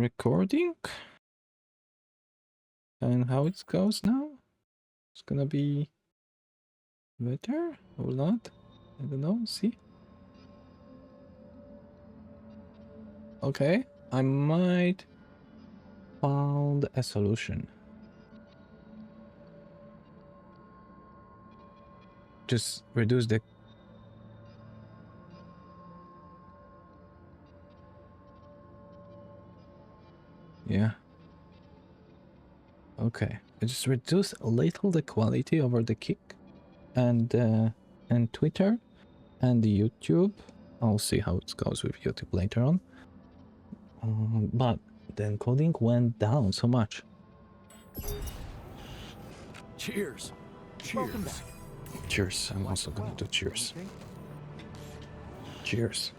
recording. And how it goes now? It's gonna be better or not? I don't know. See? Okay, I might found a solution. Just reduce the... Yeah. Okay. I just reduce a little the quality over the kick and Twitter and the YouTube. I'll see how it goes with YouTube later on. But the encoding went down so much. Cheers. Welcome back. Cheers. I'm also gonna do cheers. Cheers.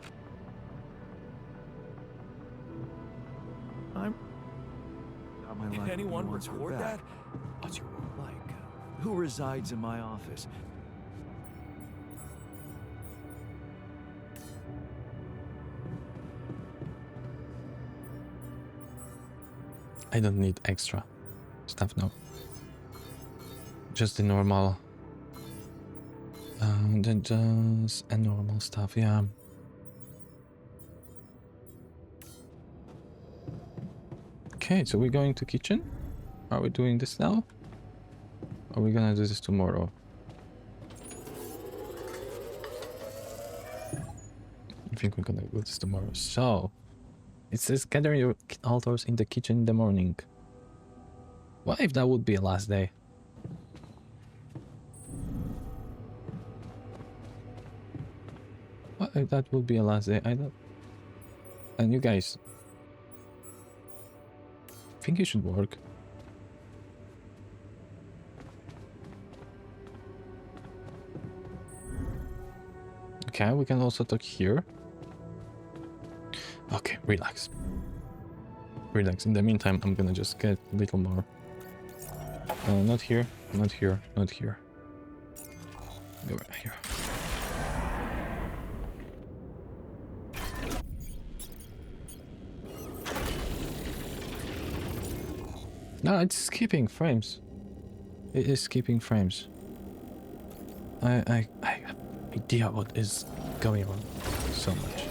Can anyone record that? What's your room like? Who resides in my office? I don't need extra stuff now. Just the normal. Just a normal stuff, yeah. Okay, so we're going to kitchen. Are we doing this now? Are we gonna do this tomorrow? I think we're gonna do this tomorrow. So, it says gather your altars in the kitchen in the morning. What if that would be a last day? What if that would be a last day? I don't... And you guys... think it should work. Okay, we can also talk here. Okay, relax. Relax. In the meantime, I'm gonna just get a little more. Not here, not here, not here. Go right here. No, it's skipping frames. It is skipping frames. I have no idea what is going on so much.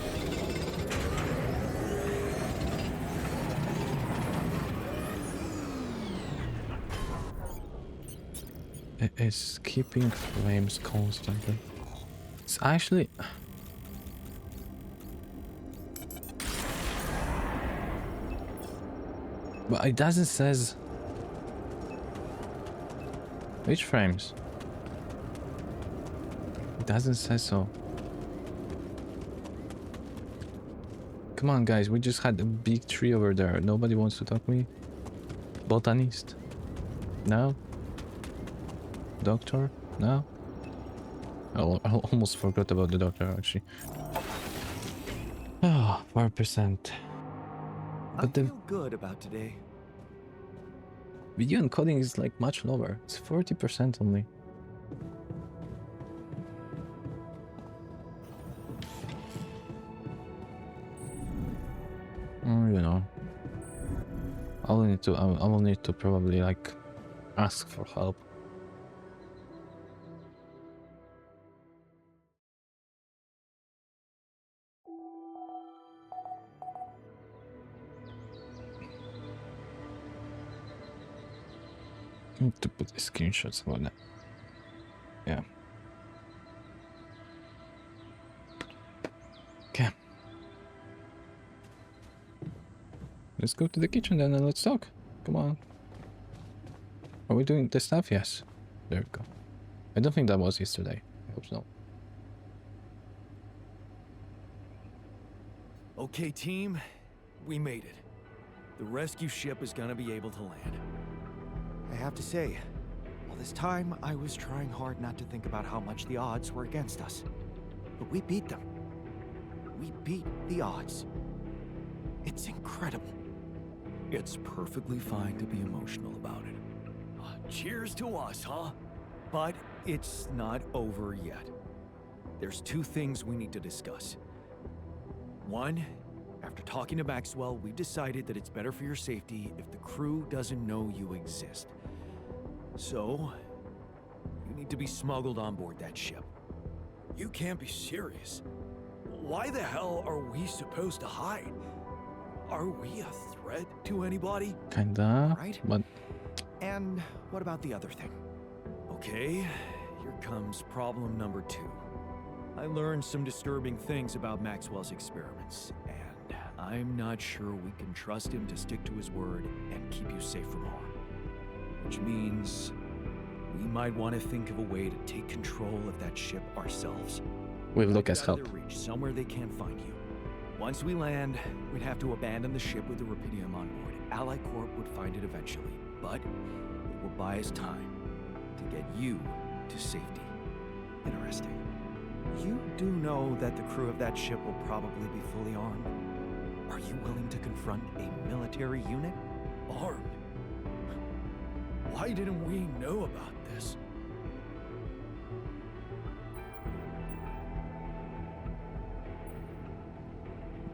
It is skipping frames constantly. It's actually... But it doesn't says... Which frames? It doesn't say so. Come on guys, we just had a big tree over there. Nobody wants to talk to me? Botanist? No? Doctor? No? I almost forgot about the doctor actually. Ah, 4%. I feel good about today. Video encoding is like much lower. It's 40% only. You know, I will need to probably like ask for help. Need to put the screenshots on it. Yeah. Okay. Let's go to the kitchen then and let's talk. Come on. Are we doing this stuff? Yes. There we go. I don't think that was yesterday. I hope so. Okay, team. We made it. The rescue ship is gonna be able to land. I have to say, all this time I was trying hard not to think about how much the odds were against us. But we beat them. We beat the odds. It's incredible. It's perfectly fine to be emotional about it. Cheers to us, huh? But it's not over yet. There's two things we need to discuss. One, After talking to Maxwell, we decided that it's better for your safety if the crew doesn't know you exist. So, you need to be smuggled on board that ship. You can't be serious. Why the hell are we supposed to hide? Are we a threat to anybody? Kinda, Right. but And what about the other thing? Okay, here comes problem number 2. I learned some disturbing things about Maxwell's experiments, and I'm not sure we can trust him to stick to his word and keep you safe from harm. Which means we might want to think of a way to take control of that ship ourselves. with Lucas' Out of help. their reach, somewhere they can't find you. Once we land, we'd have to abandon the ship with the Rapidium on board. Ally Corp would find it eventually, but it will buy us time to get you to safety. Interesting. You do know that the crew of that ship will probably be fully armed. Are you willing to confront a military unit? Armed? Why didn't we know about this?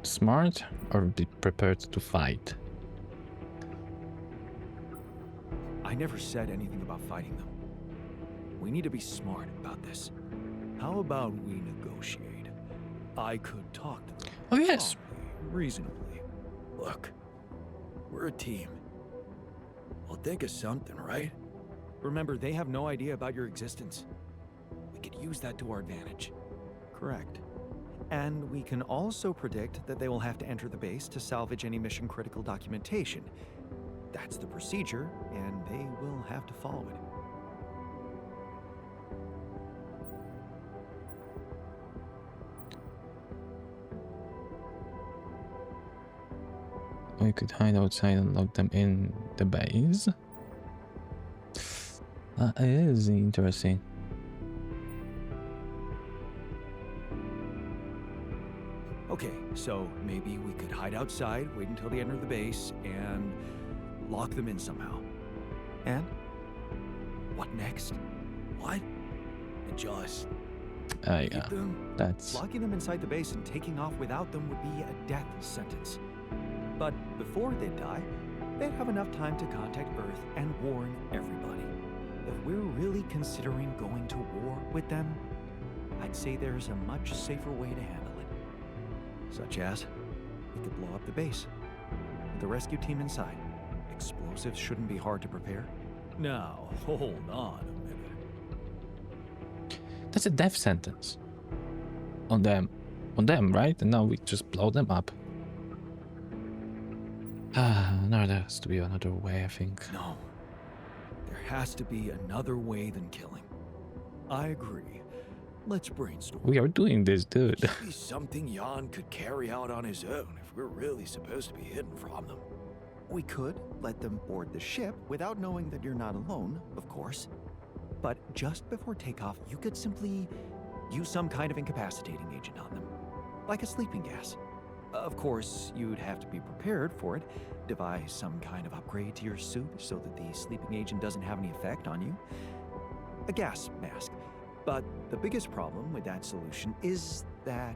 Smart or be prepared to fight? I never said anything about fighting them. We need to be smart about this. How about we negotiate? I could talk to them. Oh yes. Calmly, reasonably. Look, we're a team. We'll think of something, right? Remember, they have no idea about your existence. We could use that to our advantage. Correct. And we can also predict that they will have to enter the base to salvage any mission-critical documentation. That's the procedure, and they will have to follow it. We could hide outside and lock them in the base. That is interesting. Okay, so maybe we could hide outside, wait until they enter the base, and lock them in somehow. And? What next? What? Just Yeah, keep them? that's Locking them inside the base and taking off without them would be a death sentence. But before they die, they'd have enough time to contact Earth and warn everybody. If we're really considering going to war with them, I'd say there's a much safer way to handle it. Such as? We could blow up the base, with the rescue team inside. Explosives shouldn't be hard to prepare. Now, hold on a minute. that's a death sentence on them, right? And now we just blow them up. No, there has to be another way, I think. No. There has to be another way than killing. I agree. Let's brainstorm. We are doing this, dude. Maybe something Jan could carry out on his own if we're really supposed to be hidden from them. We could let them board the ship without knowing that you're not alone, of course. But just before takeoff, you could simply use some kind of incapacitating agent on them, like a sleeping gas. Of course, you'd have to be prepared for it, devise some kind of upgrade to your suit so that the sleeping agent doesn't have any effect on you. A gas mask. But the biggest problem with that solution is that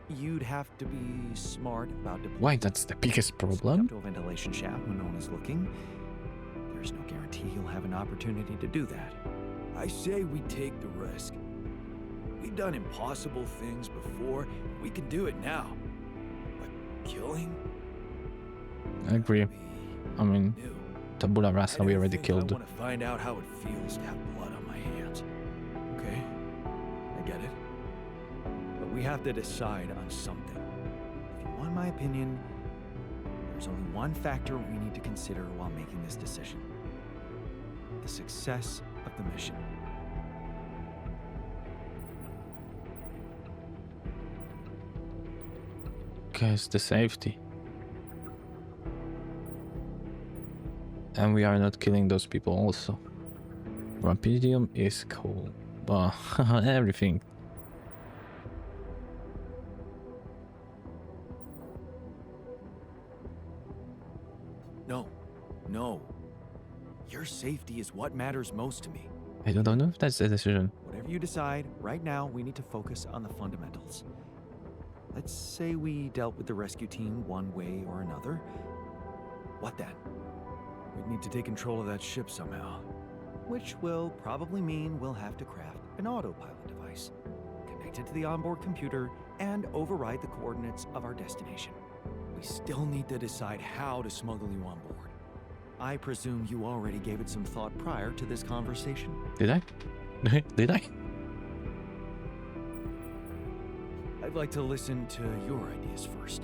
you'd have to be smart about deploying. Why? That's the biggest problem. Up to a ventilation shaft when no one is looking. There's no guarantee you'll have an opportunity to do that. I say we take the risk. We've done impossible things before. We can do it now. But killing? I agree. I mean, New. tabula rasa, we already killed. I want to find out how it feels to have blood on my hands. Okay, I get it. But we have to decide on something. If you want my opinion, there's only one factor we need to consider while making this decision. The success of the mission. Because the safety. And we are not killing those people also. Rapidium is cool. But everything. No. Your safety is what matters most to me. I don't know if that's the decision. Whatever you decide, right now we need to focus on the fundamentals. Let's say we dealt with the rescue team one way or another. What then? We'd need to take control of that ship somehow. Which will probably mean we'll have to craft an autopilot device, connect it to the onboard computer, and override the coordinates of our destination. We still need to decide how to smuggle you on board. I presume you already gave it some thought prior to this conversation? Did I? Did I? I'd like to listen to your ideas first.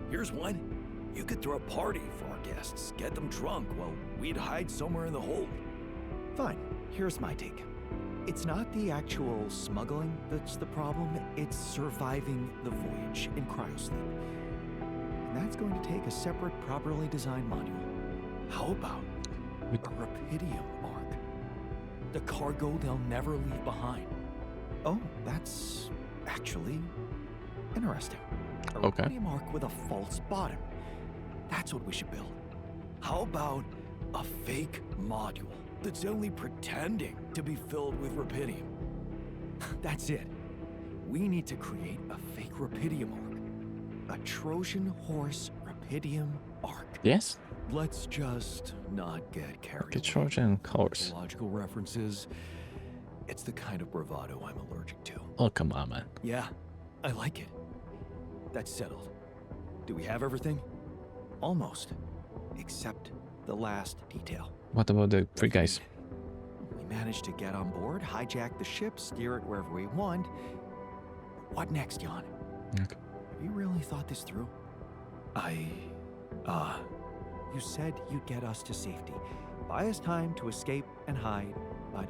Here's one. You could throw a party for our guests, get them drunk while we'd hide somewhere in the hold. Fine, here's my take. It's not the actual smuggling that's the problem, it's surviving the voyage in cryosleep. And that's going to take a separate, properly designed module. How about a Rapidium arc? The cargo they'll never leave behind. Oh, that's actually interesting. A Okay. Rapidium arc with a false bottom. That's what we should build. How about a fake module that's only pretending to be filled with Rapidium? That's it. We need to create a fake Rapidium arc. A Trojan horse Rapidium arc. Yes? Let's just not get carried The away. Trojan horse. Logical references. It's the kind of bravado I'm allergic to. Oh, come on, man. Yeah, I like it. That's settled. Do we have everything? Almost. Except the last detail. What about the three guys? We managed to get on board, hijack the ship, steer it wherever we want. What next, Jan? Okay. Have you really thought this through? You said you'd get us to safety, buy us time to escape and hide, but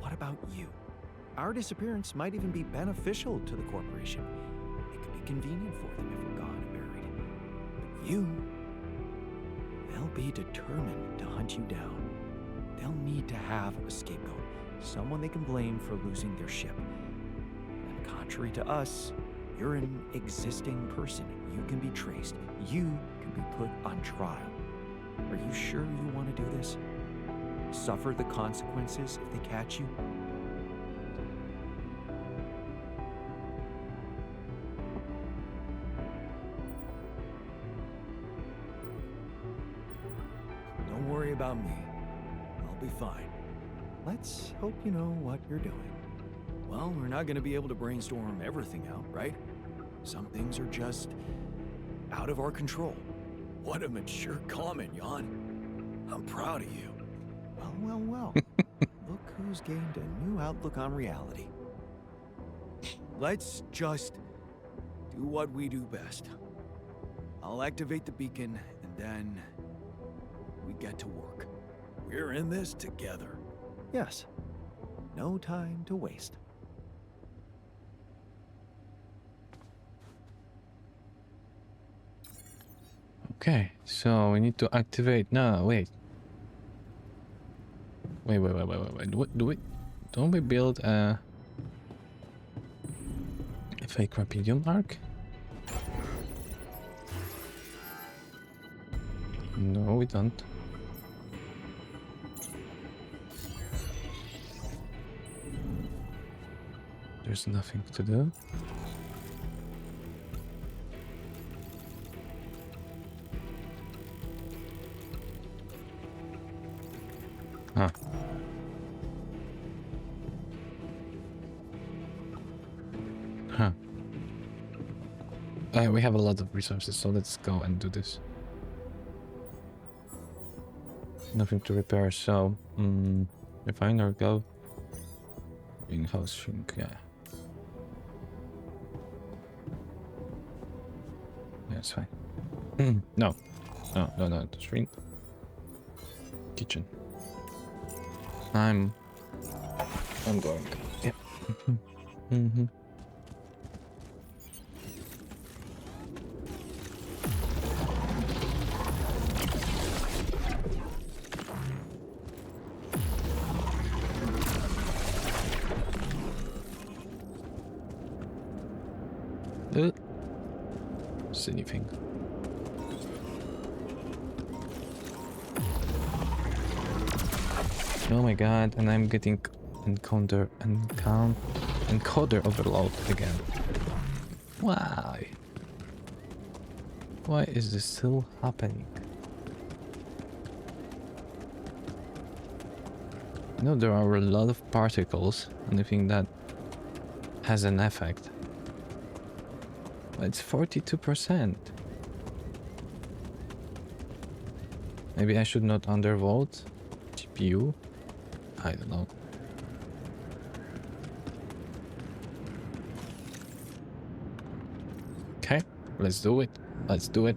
what about you? Our disappearance might even be beneficial to the corporation. It could be convenient for them if we're gone and buried. But you, they'll be determined to hunt you down. They'll need to have a scapegoat, someone they can blame for losing their ship. And contrary to us, you're an existing person. You can be traced. You can be put on trial. Are you sure you want to do this? Suffer the consequences if they catch you? Don't worry about me. I'll be fine. Let's hope you know what you're doing. Well, we're not going to be able to brainstorm everything out, right? Some things are just out of our control. What a mature comment, Jan. I'm proud of you. Well. Look who's gained a new outlook on reality. Let's just do what we do best. I'll activate the beacon, and then we get to work. We're in this together. Yes. No time to waste. Okay, so we need to activate. No, wait. Wait. Don't we build a fake Rapidium arc? No, we don't. There's nothing to do. Huh. Huh. We have a lot of resources, so let's go and do this. Nothing to repair, so refine or go. In-house shrink, yeah. Yeah, it's fine. No, shrink. Kitchen. I'm going. Yep. Anything. Oh my god, and I'm getting encoder overload again. Why? Why is this still happening? You know, there are a lot of particles, and I think that has an effect. But it's 42%. Maybe I should not undervolt GPU? I don't know. Okay, let's do it. Let's do it.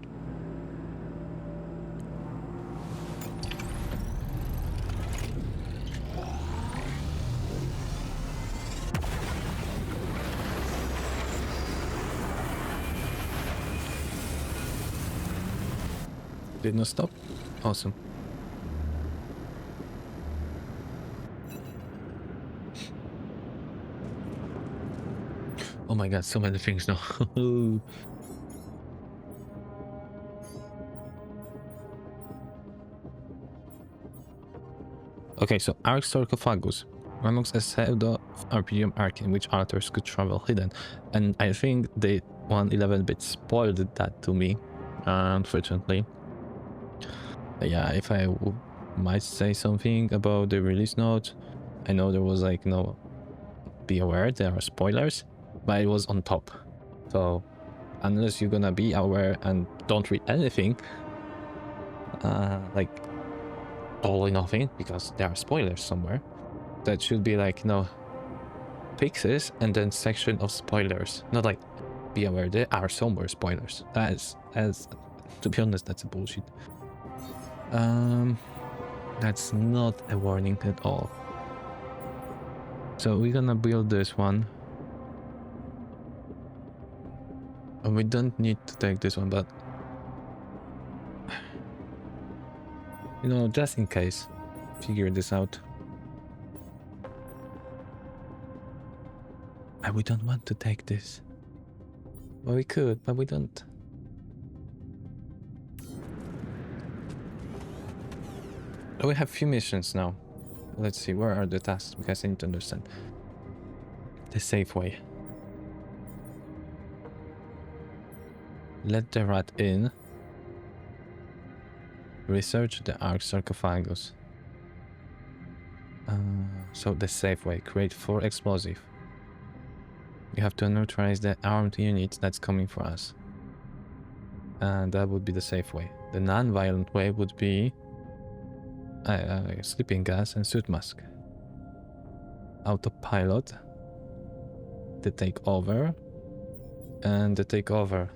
Did not stop? Awesome. Oh my god, so many things now. Okay, so Arc Sarcophagus unlocks a pseudo Arpeggium arc in which alters could travel hidden. And I think the 111-bit spoiled that to me, unfortunately. But yeah, if I might say something about the release note, I know there was like, no, be aware, there are spoilers, but it was on top. So unless you're gonna be aware and don't read anything, like all or nothing, because there are spoilers somewhere, that should be like, no, fixes and then section of spoilers, not like be aware there are somewhere spoilers. That's to be honest, that's a bullshit. That's not a warning at all. So we're gonna build this one. And we don't need to take this one, but you know, just in case, figure this out. And we don't want to take this. Well, we could, but we don't. We have few missions now. Let's see, where are the tasks? Because I need to understand. The safe way. Let the rat in. Research the Arc Sarcophagus. So the safe way. Create 4 explosive. You have to neutralize the armed unit that's coming for us. And that would be the safe way. The non-violent way would be sleeping gas and suit mask. Autopilot. The takeover. And the takeover.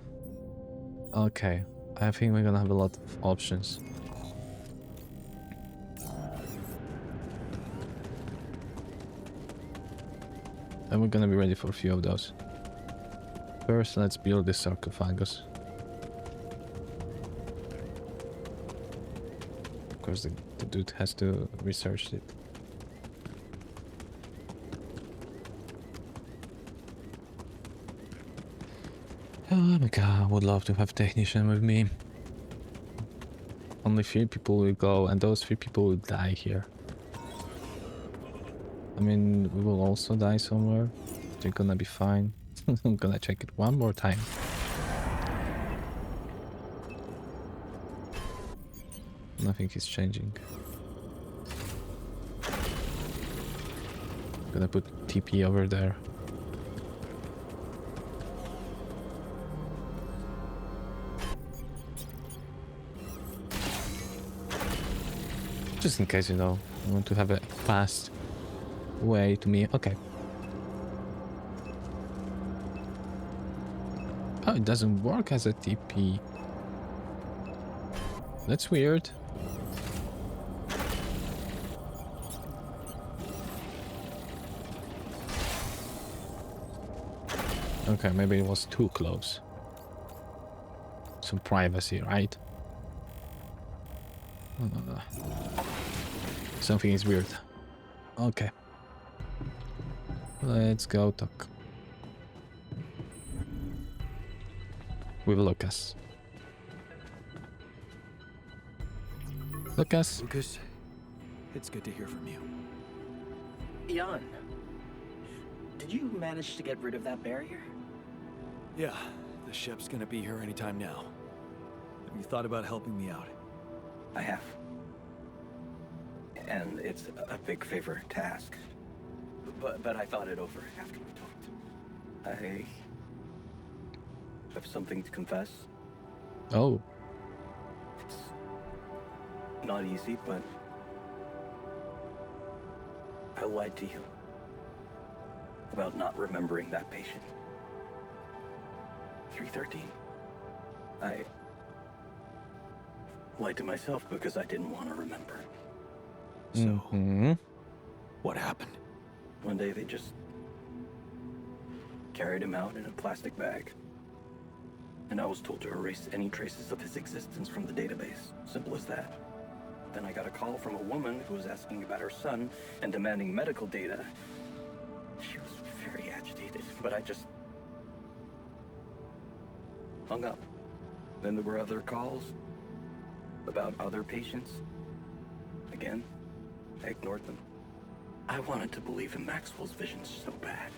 Okay. I think we're gonna have a lot of options. And we're gonna be ready for a few of those. First, let's build this sarcophagus. Of course, the dude has to research it. Oh my god, I would love to have technician with me. Only 3 people will go, and those 3 people will die here. I mean, we will also die somewhere. They're gonna be fine. I'm gonna check it one more time. Nothing is changing. Gonna put TP over there. Just in case, you know, I want to have a fast way to me. Okay. Oh, it doesn't work as a TP. That's weird. Okay, maybe it was too close. Some privacy, right? Something is weird. Okay. Let's go talk with Lucas. Lucas? Lucas, it's good to hear from you. Jan, did you manage to get rid of that barrier? Yeah, the ship's gonna be here anytime now. Have you thought about helping me out? I have. And it's a big favor to ask. But I thought it over after we talked. I have something to confess. Oh, It's not easy, but I lied to you about not remembering that patient. 313. I lied to myself because I didn't want to remember. So, mhm. what happened? One day they just carried him out in a plastic bag. And I was told to erase any traces of his existence from the database. Simple as that. Then I got a call from a woman who was asking about her son and demanding medical data. She was very agitated, but I just hung up. Then there were other calls about other patients. Again, I ignored them. I wanted to believe in Maxwell's visions so bad.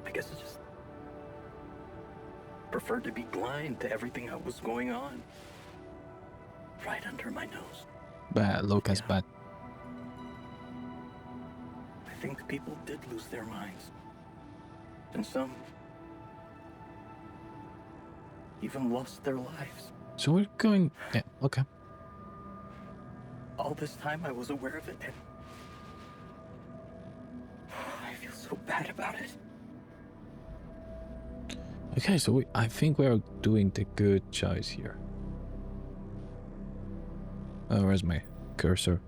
I guess I just preferred to be blind to everything that was going on. Right under my nose. Bad, Lucas, Yeah. bad. I think people did lose their minds. And some even lost their lives. So we're going. Yeah, okay. All this time I was aware of it, and I feel so bad about it. Okay, so I think we're doing the good choice here. Oh, where's my cursor?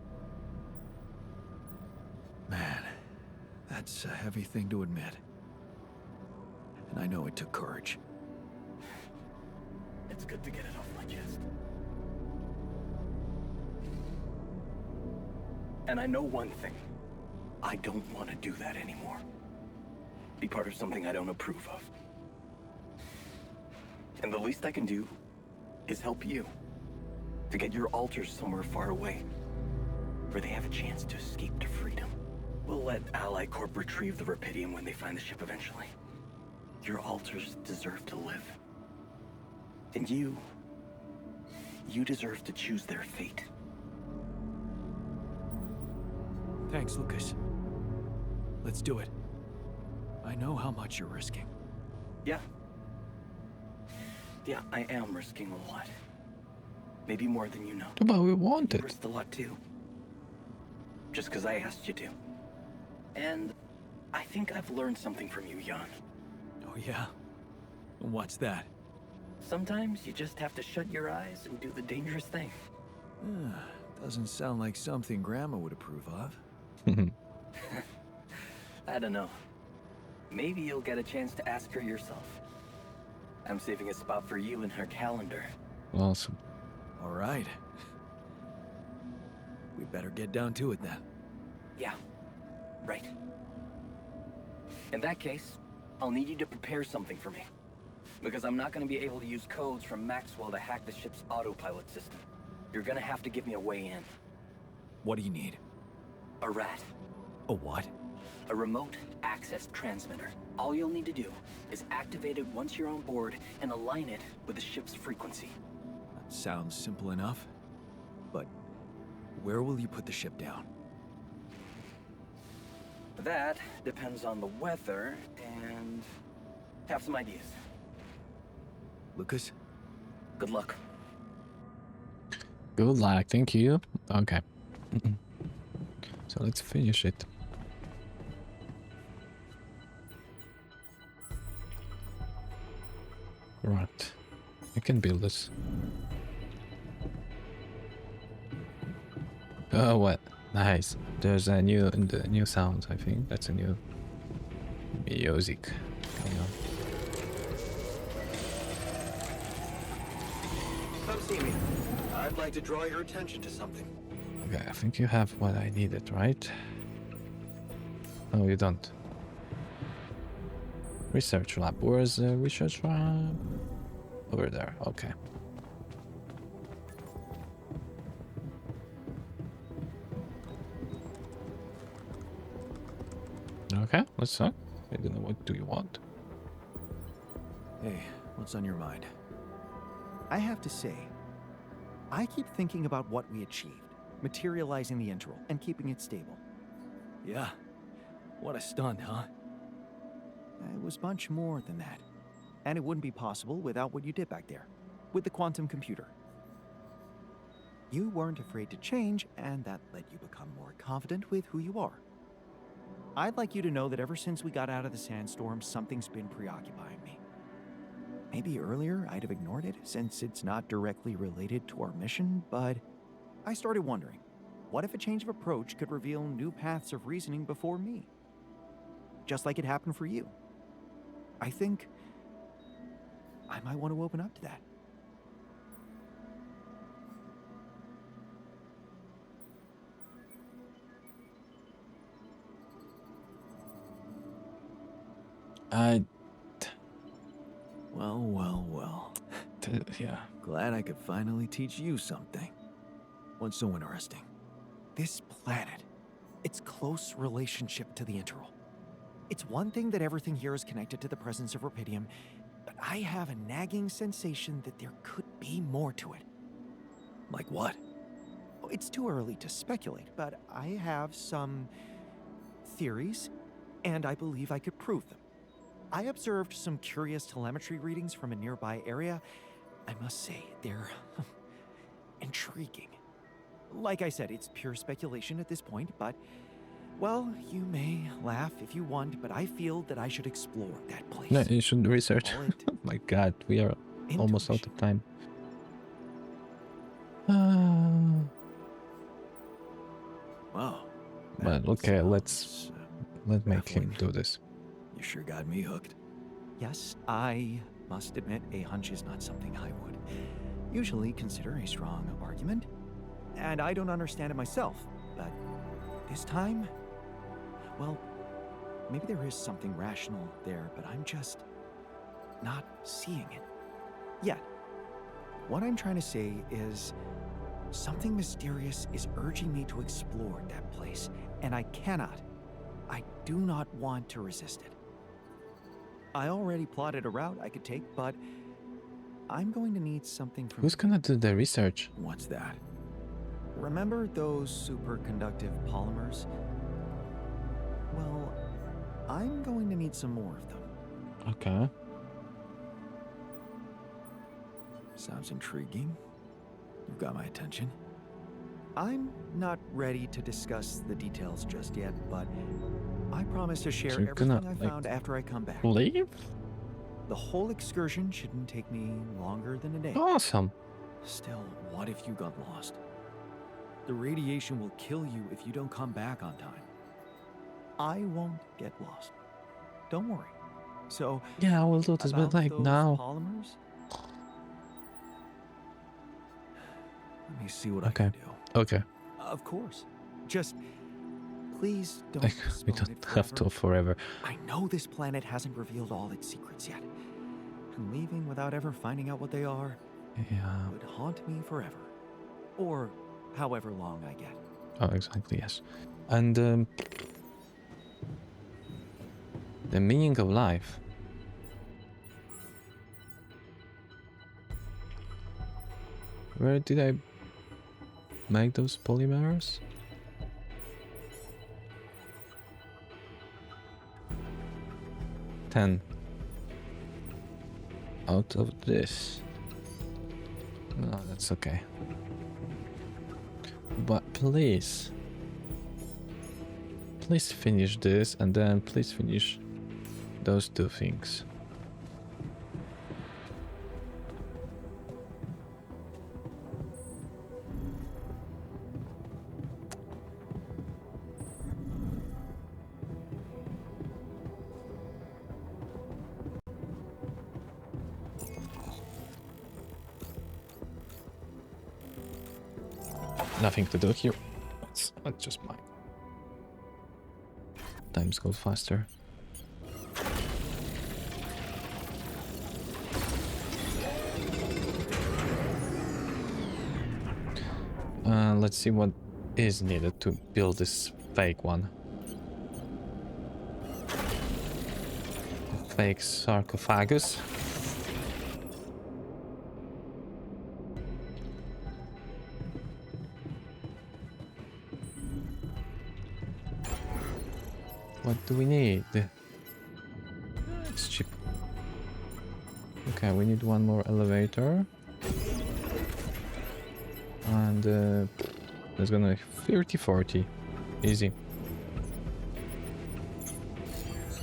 Man, that's a heavy thing to admit. And I know it took courage. It's good to get it off my chest. And I know one thing. I don't want to do that anymore. Be part of something I don't approve of. And the least I can do is help you to get your alters somewhere far away, where they have a chance to escape to freedom. We'll let Ally Corp retrieve the Rapidium when they find the ship eventually. Your alters deserve to live. And you deserve to choose their fate. Thanks, Lucas. Let's do it. I know how much you're risking. Yeah, I am risking a lot. Maybe more than you know. But we want You it. risked a lot too. Just because I asked you to. And I think I've learned something from you, Jan. Oh yeah? What's that? Sometimes you just have to shut your eyes and do the dangerous thing. Doesn't sound like something Grandma would approve of. I don't know. Maybe you'll get a chance to ask her yourself. I'm saving a spot for you in her calendar. Awesome. All right. We better get down to it then. Yeah, right. In that case, I'll need you to prepare something for me. Because I'm not going to be able to use codes from Maxwell to hack the ship's autopilot system. You're going to have to give me a way in. What do you need? A rat. A what? A remote access transmitter. All you'll need to do is activate it once you're on board and align it with the ship's frequency. That sounds simple enough. But where will you put the ship down? That depends on the weather and have some ideas. Lucas? Good luck. Good luck. Thank you. Okay. So let's finish it. Right. I can build this. Oh, what? Nice. There's a new sounds, I think. That's a new music. Hang on. Come see me. I'd like to draw your attention to something. Okay, I think you have what I needed, right? No, you don't. Research lab. Where's the research lab? Over there. Okay. Okay, let's start. I don't know, what do you want? Hey, what's on your mind? I have to say, I keep thinking about what we achieved, materializing the interval and keeping it stable. Yeah. What a stunt, huh? It was much more than that. And it wouldn't be possible without what you did back there, with the quantum computer. You weren't afraid to change, and that let you become more confident with who you are. I'd like you to know that ever since we got out of the sandstorm, something's been preoccupying me. Maybe earlier I'd have ignored it, since it's not directly related to our mission, but I started wondering, what if a change of approach could reveal new paths of reasoning before me? Just like it happened for you. I think I might want to open up to that. Well. Yeah. Glad I could finally teach you something. What's so interesting? This planet, its close relationship to the interval. It's one thing that everything here is connected to the presence of Rapidium, but I have a nagging sensation that there could be more to it. Like what? It's too early to speculate, but I have some theories, and I believe I could prove them. I observed some curious telemetry readings from a nearby area. I must say, they're intriguing. Like I said, it's pure speculation at this point, but, well, you may laugh if you want, but I feel that I should explore that place. No, you should research. Call it Oh my god, we are almost out intuition. of time. Wow. But okay, let's make him baffling. do this. You sure got me hooked. Yes, I must admit a hunch is not something I would usually consider a strong argument. And I don't understand it myself, but this time, well, maybe there is something rational there, but I'm just not seeing it yet. What I'm trying to say is something mysterious is urging me to explore that place, and I do not want to resist it. I already plotted a route I could take, but I'm going to need something from Who's gonna do the research? What's that? Remember those superconductive polymers? Well, I'm going to need some more of them. Okay. Sounds intriguing. You've got my attention. I'm not ready to discuss the details just yet, but I promise to share So you're everything gonna, I like, found after I come back. Leave? The whole excursion shouldn't take me longer than a day. Awesome. Still, what if you got lost? The radiation will kill you if you don't come back on time. I won't get lost. Don't worry. So, Yeah, I will do this, but about like those now. polymers? Let me see what I Okay. can do. Okay. Of course. Just please don't Like, we postpone don't it have to forever. forever. I know this planet hasn't revealed all its secrets yet. And leaving without ever finding out what they are Yeah. would haunt me forever. Or however long I get. Oh, exactly, yes. And the meaning of life. Where did I make those polymers? Ten. Out of this. No, that's okay. But please finish this, and then please finish those two things. Nothing to do here. That's just mine. Times go faster. Let's see what is needed to build this fake one. fake sarcophagus. What do we need? It's cheap. Okay, we need one more elevator. And that's gonna 30-40. Easy.